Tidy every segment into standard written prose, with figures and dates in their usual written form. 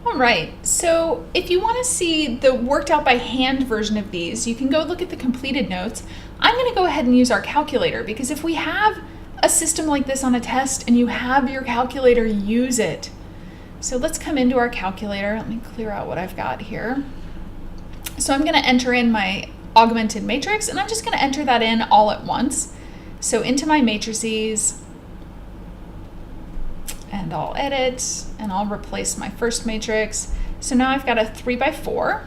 All right, so if you want to see the worked out by hand version of these, you can go look at the completed notes. I'm going to go ahead and use our calculator, because if we have a system like this on a test and you have your calculator, use it. So let's come into our calculator. Let me clear out what I've got here. So I'm going to enter in my augmented matrix, and I'm just going to enter that in all at once. So into my matrices, and I'll edit, and I'll replace my first matrix. So now I've got a 3 by 4. All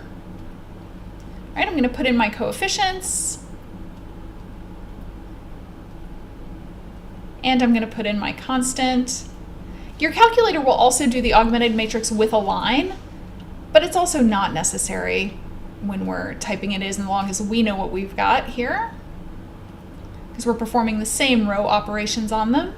right, I'm going to put in my coefficients, and I'm going to put in my constant. Your calculator will also do the augmented matrix with a line, but it's also not necessary when we're typing it in, as long as we know what we've got here, because we're performing the same row operations on them.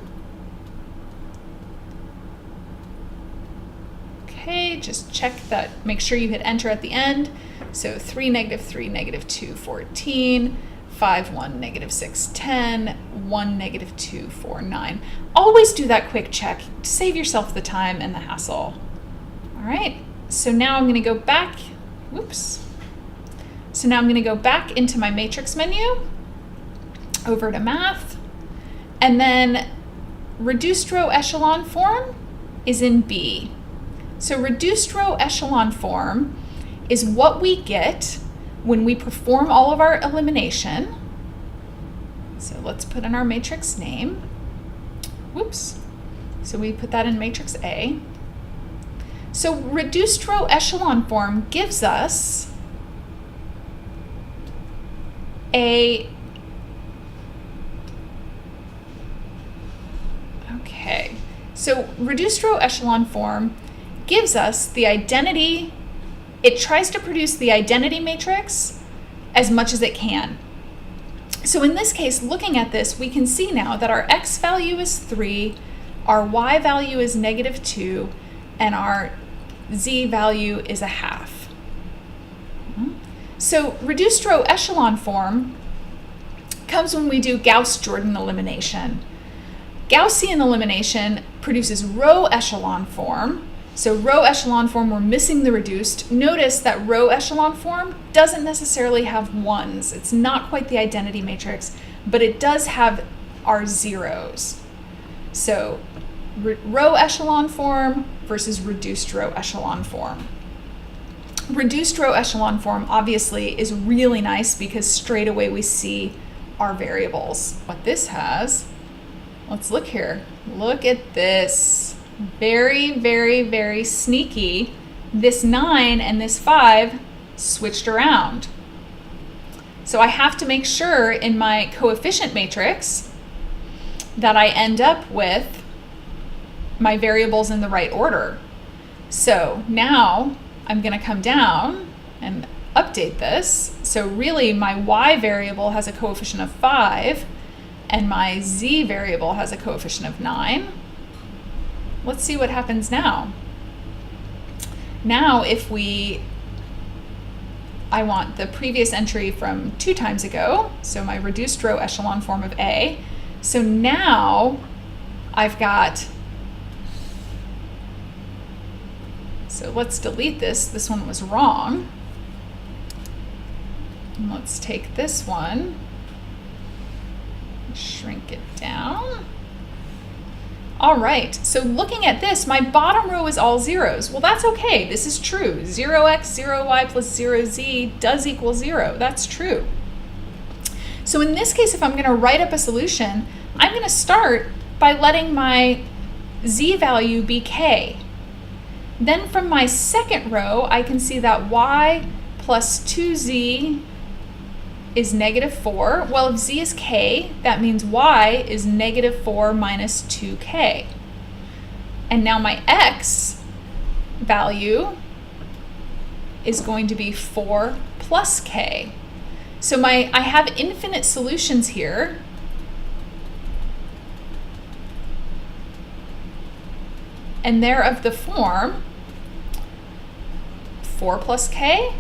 Okay, just check that, make sure you hit enter at the end. So 3, -3, -2, 14, 5, 1, -6, 10, 1, -2, 4, 9. Always do that quick check to save yourself the time and the hassle. All right, so now I'm going to go back, whoops. So now I'm going to go back into my matrix menu, over to math, and then reduced row echelon form is in B. So reduced row echelon form is what we get when we perform all of our elimination. So let's put in our matrix name. Whoops. So we put that in matrix A. So reduced row echelon form gives us So reduced row echelon form gives us the identity. It tries to produce the identity matrix as much as it can. So in this case, looking at this, we can see now that our x value is 3, our y value is -2, and our z value is 1/2. So reduced row echelon form comes when we do Gauss-Jordan elimination. Gaussian elimination produces row echelon form. So row echelon form, we're missing the reduced. Notice that row echelon form doesn't necessarily have ones. It's not quite the identity matrix, but it does have our zeros. So row echelon form versus reduced row echelon form. Reduced row echelon form obviously is really nice because straight away we see our variables. What this has, let's look here. Look at this. Very, very, very sneaky. This 9 and this 5 switched around. So I have to make sure in my coefficient matrix that I end up with my variables in the right order. So now I'm going to come down and update this. So really my y variable has a coefficient of 5 and my z variable has a coefficient of 9. Let's see what happens now. Now if I want the previous entry from 2 times ago, so my reduced row echelon form of A. So now I've got, so let's delete this. This one was wrong. And let's take this one, shrink it down. All right, so looking at this, my bottom row is all zeros. Well, that's okay, this is true. 0x, 0y plus 0z does equal 0, that's true. So in this case, if I'm gonna write up a solution, I'm gonna start by letting my z value be k. Then from my second row, I can see that y plus 2z is -4. Well, if z is k, that means y is -4 minus 2k. And now my x value is going to be 4 plus k. So I have infinite solutions here. And they're of the form 4 plus k,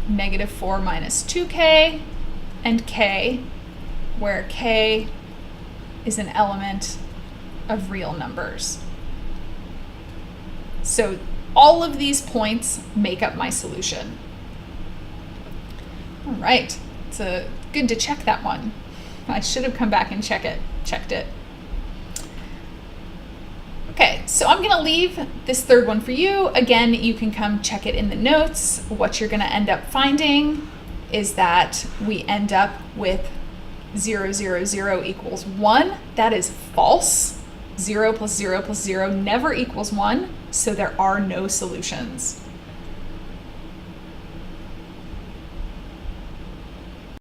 -4 minus 2k, and k, where k is an element of real numbers. So all of these points make up my solution. All right, it's good to check that one. I should have come back and checked it. Okay, so I'm going to leave this third one for you. Again, you can come check it in the notes. What you're going to end up finding is that we end up with 0, 0, 0 equals 1. That is false. 0 plus 0 plus 0 never equals 1, so there are no solutions.